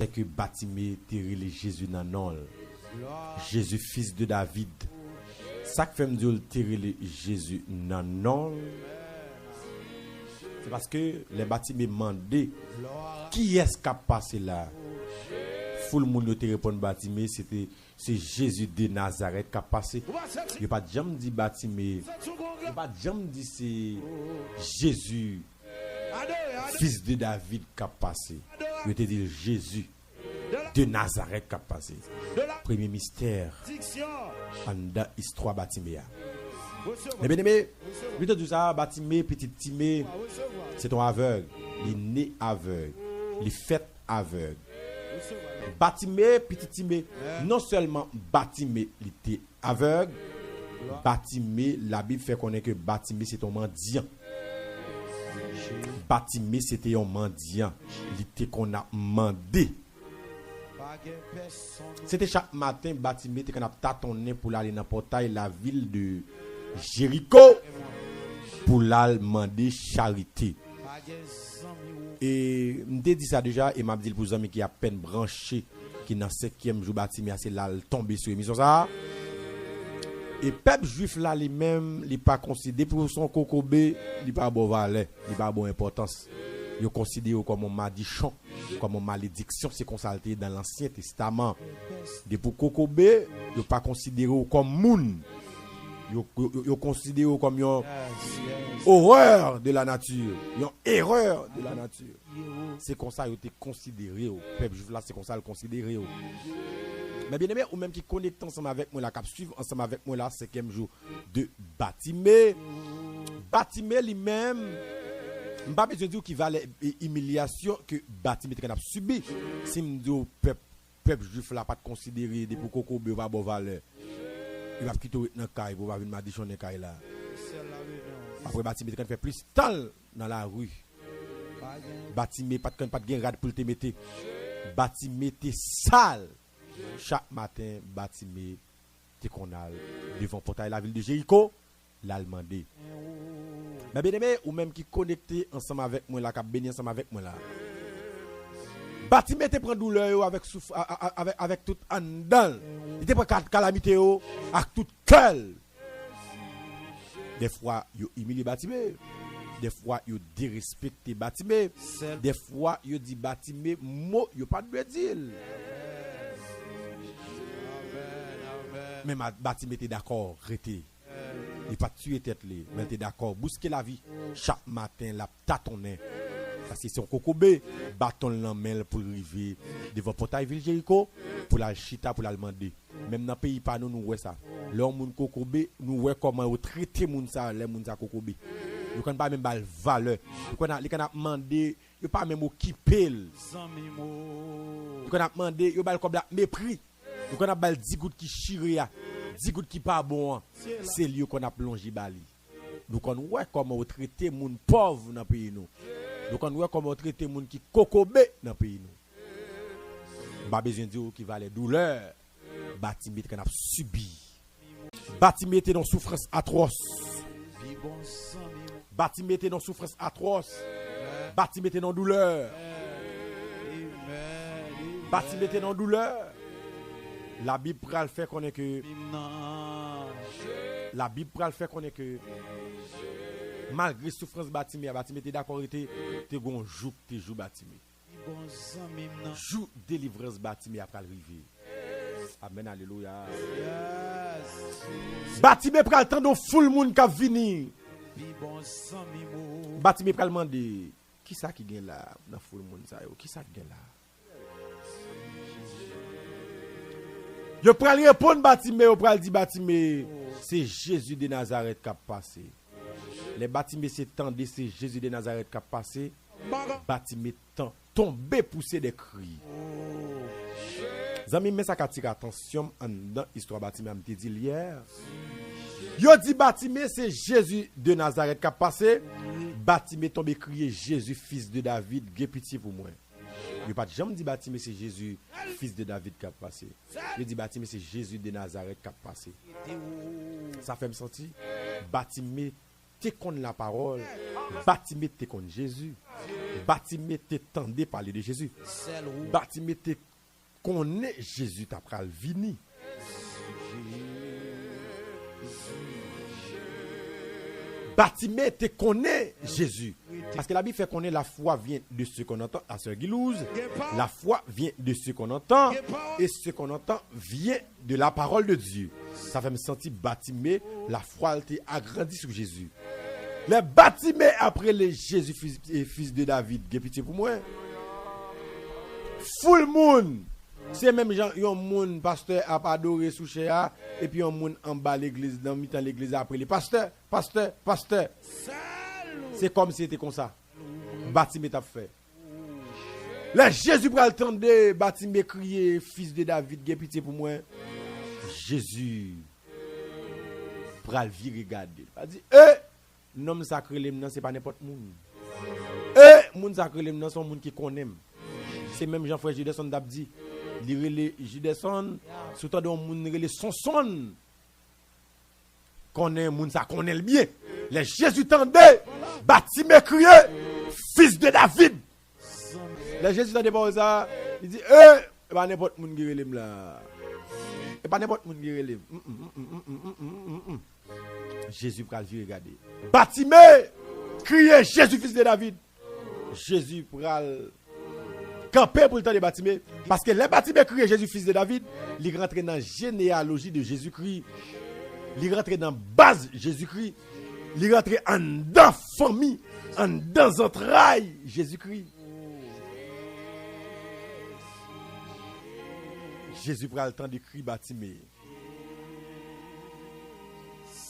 C'est que Batimé tiré Jésus dans non. Jésus fils de David. Ça que fait me dire tirer Jésus dans non. C'est parce que les Batimé demandé qui est-ce qui a passé là. Tout le monde te répond Batimé, c'est Jésus de Nazareth qui a passé. Il n'y a pas de jamais dit Batimé. Il n'y a pas de jamais dit c'est Jésus fils de David qui a passé. Je te dis Jésus de Nazareth qui a passé. Premier mystère dans l'histoire Batimé. Mais bien aimé, je te dis ça, Batimé, petit Timé, c'est un aveugle. Il est né aveugle. Il est fait aveugle. Batimé, petit Timé, non seulement Batimé, il était aveugle, Batimé, la Bible fait connaître que Batimé c'est un mendiant. Batimé c'était un mendiant. Il était qu'on a mandé. C'était chaque matin, Batimé était qu'on a tâtonné pour aller dans le portail la ville de Jéricho pour aller demander charité. Et je dit ça déjà et m'a dit pour les amis qui a peine branché qui dans 5e jour Batimé c'est là tombé sur émission ça. Et peuple juif là lui-même, il pas considéré pour son kokobé, il pas bon valeur, il pas bon importance. Il considéré comme un madichon, comme une malédiction, c'est constaté dans l'Ancien Testament. De pour kokobé, il pas considéré comme moun. Il considéré comme une horreur de la nature, une erreur de la nature. C'est comme ça il était considéré au peuple juif là, c'est comme ça le considéré. Mais bien aimé, ou même qui connecte ensemble avec moi, là, qui suivent ensemble avec moi, là, 5e jour de Batimé. Batimé lui-même, je ne vais pas dire qu'il va l'humiliation que Batimé a subi. Si je dis au peuple juif, là, pas de considérer, des pour Coco, il va avoir valeur. Il va quitter dans le caille, il va venir m'additionner dans le caille là. Après, Batimé a fait plus de temps dans la rue. Batimé, pas de rade pour te mettre. Batimé était sale. Chaque matin, Batimé, t'es qu'on a devant portail la ville de Jéricho, l'Allemandé. Mais bien aimé, ou même qui connecté ensemble avec moi là, qui béni ensemble avec moi là. Batimé te prend douleur avec tout andal. Il te prend calamité avec tout cœur. Des fois, il humilie Batimé. Des fois, il dérespecte Batimé. Des fois, il dit Batimé, mot, il pas de dire. Mais Batimé était d'accord, arrêtez. Il pas tuer tête li, mais était d'accord, bousquer la vie. Chaque matin, la tâtonner. Parce que c'est un kokobé, bâton l'emmène pour arriver devant portail ville Jéricho, pour la chita, pour la demander. Même dans le pays, pas nous voyons ça. L'homme moun kokobé, nous voyons comment on traite moun ça, les moun ça kokobé. Ils ne pas même pas valeur. Ils ne demandé, ils pas même occupé. Ils ne demandé, ils pas comme mépris. Nous avons 10 gouttes qui chirent, 10 gouttes qui pas bon. C'est lui qu'on a plongé bali. Nous connaissons comment on traite les gens pauvres dans le pays. Nous connaissons comment on traite les gens qui kokobé dans le pays. Pas besoin de dire qui va les douleurs. Batimé qu'on a subi. Batimé était dans souffrance atroce. Batimé était dans souffrance atroce. Batimé était dans douleur. Batimé était dans douleur. La Bible pral fait connaître que malgré souffrance Batimé était d'accord était gon jour Batimé. Jour délivrance Batimé après arriver. Amen alléluia. Batimé pral tande full monde qui venir. Batimé pral demander qui ça qui gagne là dans full monde ça yo, qui ça qui gagne là. Je prends répondre Batimé, je prends dire Batimé, c'est Jésus de Nazareth qui a passé. Les Batimé c'est tendé, c'est Jésus de Nazareth qui a passé. Batimé tombé poussé des cris. Zami mais ça qui attire attention dans l'histoire Batimé me dit hier. Yo dit Batimé c'est Jésus de Nazareth qui a passé. Batimé tombé crier Jésus fils de David, gè pitié pour moi. Il pas jamais dit Batimé c'est Jésus fils de David qui a passé. Il dit Batimé c'est Jésus de Nazareth qui a passé. Ça fait me sentir Batimé te connaît la parole. Batimé te connaît Jésus. Bartimée t'entendait parler de Jésus. Bartimée te connaît Jésus t'a pral vini. Bartimée te connaît Jésus. Parce que la Bible fait connaître la foi vient de ce qu'on entend à Sœur Guilouze. La foi vient de ce qu'on entend. Et ce qu'on entend vient de la parole de Dieu. Ça fait me sentir Bartimée, la foi elle t'est agrandie sur Jésus. Les Bartimée après les Jésus fils de David, qui pitié pour moi. Full moon. C'est même gens, yon moun pasteur a adoré sous chéa et puis yon moun en bas l'église dans mi-temps l'église après les pasteur. C'est comme si c'était comme ça. Bartimée t'a fait. Là Jésus pral tendre Bartimée crier fils de David, qui pitié pour moi. Jésus pral vi regarder. Il dit nom sacré lem nan c'est pas n'importe moun. Moun sacré lem nan son moun qui connaît. C'est même Jean-Frère Judeson d'Abdi. Les Judeson, surtout dans moun les son connaît moun ça connaît le bien. Les Jésus tendait, Bartimée criait fils de David. Les Jésus tendait pas ça, il dit pas n'importe moun qui relève là. Et pas n'importe moun qui relève. Jésus pral vi regarder. Bartimée criait Jésus fils de David. Jésus pral camper pour le temps de Bartimée. Parce que les Bartimée criait Jésus fils de David, il rentre dans la généalogie de Jésus-Christ. Il rentre dans la base de Jésus-Christ. Il rentre en dans famille, en dans entrailles Jésus-Christ. Jésus prend le temps d'écrire Bartimée.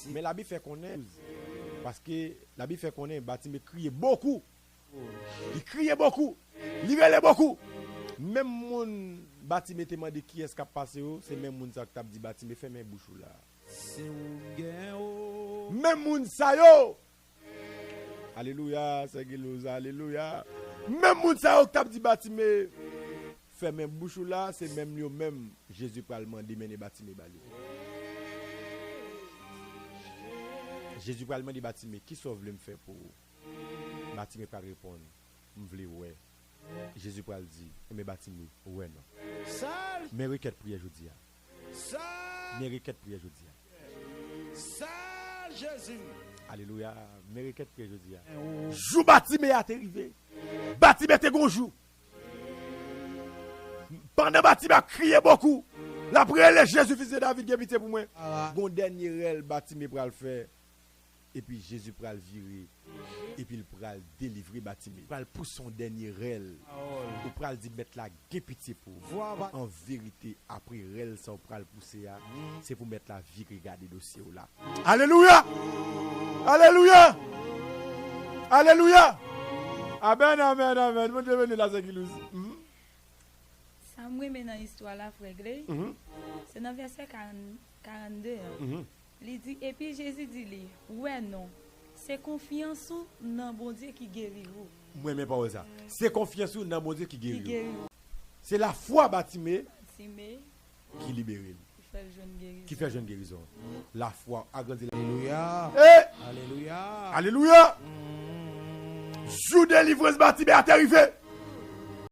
Mais la Bible fait connaître. Parce que la Bible fait connaître Bartimée criait beaucoup. Il criait beaucoup. Il relait beaucoup. Même mon Bartimée te demande qui est-ce qui a passé, c'est même mon ça qui t'a dit Bartimée fait mes bouches là. Même mon ça yo. Alléluia, c'est Guilouze, alléluia. Même mon ça qui t'a dit Bartimée fait mes bouches là, c'est même lui même Jésus pral demander mener Bartimée balé. Jésus pral demander Bartimée qui sauve le me faire pour Bartimée pas répondre. M'vle ouais. Jésus pral dit mais Bartimée ouais non. Mais requête prière jodi a. Mais requête prière jodi a. Jésus. Alléluia. Mais requête prière jodi a. Jou Bartimée a arrivé. Bartimée te gonjou. Pendant Bartimée a crié beaucoup. La prière le Jésus fils de David qui pitié pour moi. Bon dernier rel Bartimée pral faire. Et puis Jésus pral virer. Et puis il pral délivrer Bartimée. Il pral pour son dernier rel. Il pral dit mettre la pitié pour. En vérité, après rel, ça pral pousser. C'est pour mettre la vie regarder dossier là. Alléluia! Alléluia! Alléluia! Amen, amen, amen. Mon Dieu, venez là, c'est Guilouze. Ça me met dans l'histoire là, frère Gley. C'est dans verset 42. Il dit, et puis Jésus dit, ouais, non. C'est confiance dans bon Dieu qui guérit vous. Moi, mais pas ça. C'est confiance dans bon Dieu qui guérit. C'est la foi Bartimée qui libère. Qui fait jeune guérison. La foi agrandit. Alléluia. Alléluia. Alléluia. Jour de délivrance Bartimée a arrivé.